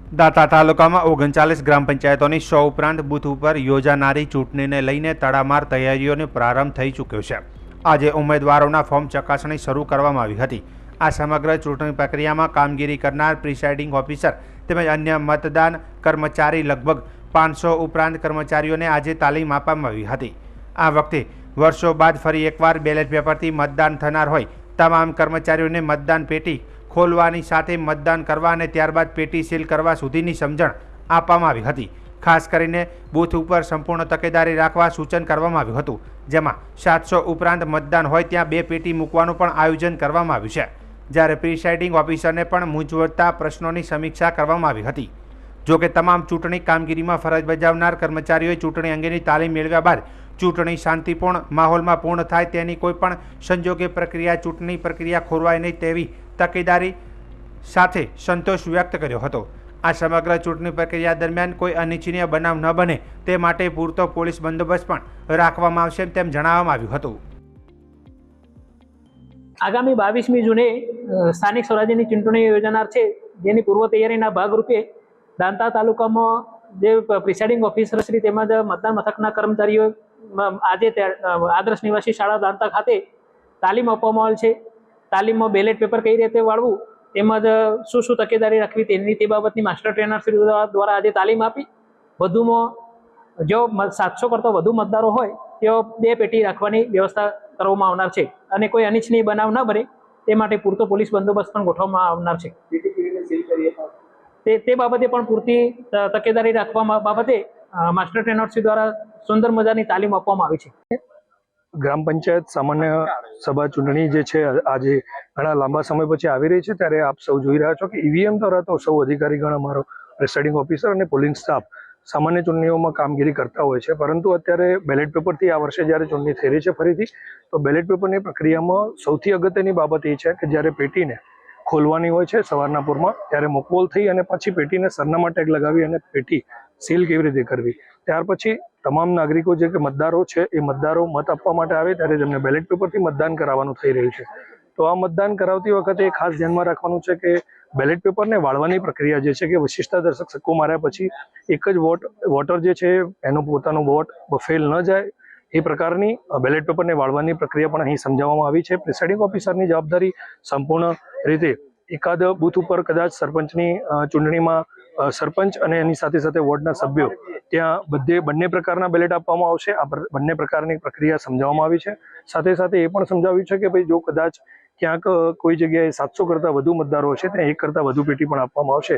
દાંતા તાલુકામાં 39 ગ્રામ પંચાયતોની 100 ઉપરાંત બૂથ ઉપર યોજાનારી ચૂંટણીને લઈને તડામાર તૈયારીઓનો પ્રારંભ થઈ ચૂક્યો છે। આજે ઉમેદવારોના ફોર્મ ચકાસણી શરૂ કરવામાં આવી હતી। આ સમગ્ર ચૂંટણી પ્રક્રિયામાં કામગીરી કરનાર પ્રિસાઇડિંગ ઓફિસર તેમજ અન્ય મતદાન કર્મચારી લગભગ 500 ઉપરાંત કર્મચારીઓને આજે તાલીમ આપવામાં આવી હતી। આ વખતે વર્ષો બાદ ફરી એકવાર બેલેટ પેપરથી મતદાન થનાર હોય તમામ કર્મચારીઓને મતદાન પેટી ખોલવાની સાથે મતદાન કરવા અને ત્યારબાદ પેટી સીલ કરવા સુધીની સમજણ આપવામાં આવી હતી। ખાસ કરીને બૂથ ઉપર સંપૂર્ણ તકેદારી રાખવા સૂચન કરવામાં આવ્યું હતું, જેમાં 700 ઉપરાંત મતદાન હોય ત્યાં 2 પેટી મૂકવાનું પણ આયોજન કરવામાં આવ્યું છે। જ્યારે પ્રિસાઇડિંગ ઓફિસરને પણ મૂંઝવતા પ્રશ્નોની સમીક્ષા કરવામાં આવી હતી। જો કે તમામ ચૂંટણી કામગીરીમાં ફરજ બજાવનાર કર્મચારીઓએ ચૂંટણી અંગેની તાલીમ મેળવ્યા બાદ ચૂંટણી શાંતિપૂર્ણ માહોલમાં પૂર્ણ થાય તેની કોઈપણ સંજોગે ચૂંટણી પ્રક્રિયા ખોરવાય નહીં તેવી તકેદારી સાથે સંતોષ વ્યક્ત કર્યો હતો। આ સમગ્ર ચૂંટણી પ્રક્રિયા દરમિયાન કોઈ અનિચ્છનીય બનાવ ન બને તે માટે પૂરતો પોલીસ બંદોબસ્ત પણ રાખવામાં આવશે તેમ જણાવવામાં આવ્યું હતું। આગામી 22મી જૂને સ્થાનિક સ્વરાજ્યની ચૂંટણી યોજાનાર છે, જેની પૂર્વ તૈયારીના ભાગરૂપે દાંતા તાલુકામાં જે પ્રિસાઇડિંગ ઓફિસર શ્રી તેમજ મતદાન મથકના કર્મચારીઓ આજે આદર્શ નિવાસી શાળા દાંતા ખાતે તાલીમ આપવામાં આવેલ છે। તાલીમમાં બેલેટ પેપર કઈ રીતે વાળવું તેમજ શું શું તકેદારી રાખવી તે બાબતની માસ્ટર ટ્રેનર શ્રી દ્વારા આજે તાલીમ આપી। વધુમાં જો 700 કરતાં વધુ મતદારો હોય તેઓ 2 પેટી રાખવાની વ્યવસ્થા કરવામાં આવનાર છે અને કોઈ અનિચ્છનીય બનાવ ન બને તે માટે પૂરતો પોલીસ બંદોબસ્ત પણ ગોઠવવામાં આવનાર છે। તે બાબતે પણ પૂરતી તકેદારી રાખવા બાબતે માસ્ટર ટ્રેનરશ્રી દ્વારા સુંદર મજાની તાલીમ આપવામાં આવી છે। ગ્રામ પંચાયત સામાન્ય સભા ચૂંટણી જે છે આજે ઘણા લાંબા સમય પછી આવી રહી છે, ત્યારે આપ સૌ જોઈ રહ્યા છો કે ઈવીએમ દ્વારા તો સૌ અધિકારીગણ, અમારો પ્રિસાઇડિંગ ઓફિસર અને પોલિંગ સ્ટાફ સામાન્ય ચૂંટણીઓમાં કામગીરી કરતા હોય છે, પરંતુ અત્યારે બેલેટ પેપરથી આ વર્ષે જ્યારે ચૂંટણી થઈ રહી છે ફરીથી, તો બેલેટ પેપરની પ્રક્રિયામાં સૌથી અગત્યની બાબત એ છે કે જ્યારે પેટીને ખોલવાની હોય છે સવારના પૂરમાં, ત્યારે મોકવોલ થઈ અને પછી પેટીને સરનામા ટેગ લગાવી અને પેટી સીલ કેવી રીતે કરવી, ત્યાર પછી તમામ નાગરિકો જે કે મતદારો છે એ મતદારો મત આપવા માટે આવે ત્યારે તેમને બેલેટ પેપરથી મતદાન કરાવવાનું થઈ રહ્યું છે। તો આ મતદાન કરાવતી વખતે ખાસ ધ્યાનમાં રાખવાનું છે કે બેલેટ પેપરને વાળવાની પ્રક્રિયા જે છે કે વિશિષ્ટતાદર્શક સિક્કો માર્યા પછી એક જ વોટર જે છે એનો પોતાનો વોટ ફેલ ન જાય એ પ્રકારની બેલેટ પેપરને વાળવાની પ્રક્રિયા પણ અહીં સમજાવવામાં આવી છે। પ્રિસાઇડિંગ ઓફિસરની જવાબદારી સંપૂર્ણ રીતે એકાદ બૂથ ઉપર કદાચ સરપંચની ચૂંટણીમાં સરપંચ અને એની સાથે સાથે વોર્ડના સભ્યો ત્યાં બંને પ્રકારના બેલેટ આપવામાં આવશે। આ બંને પ્રકારની પ્રક્રિયા સમજાવવામાં આવી છે। સાથે સાથે એ પણ સમજાવ્યું છે કે ભાઈ જો કદાચ ક્યાંક કોઈ જગ્યાએ 700 કરતાં વધુ મતદારો છે ત્યાં 1 કરતાં વધુ પેટી પણ આપવામાં આવશે।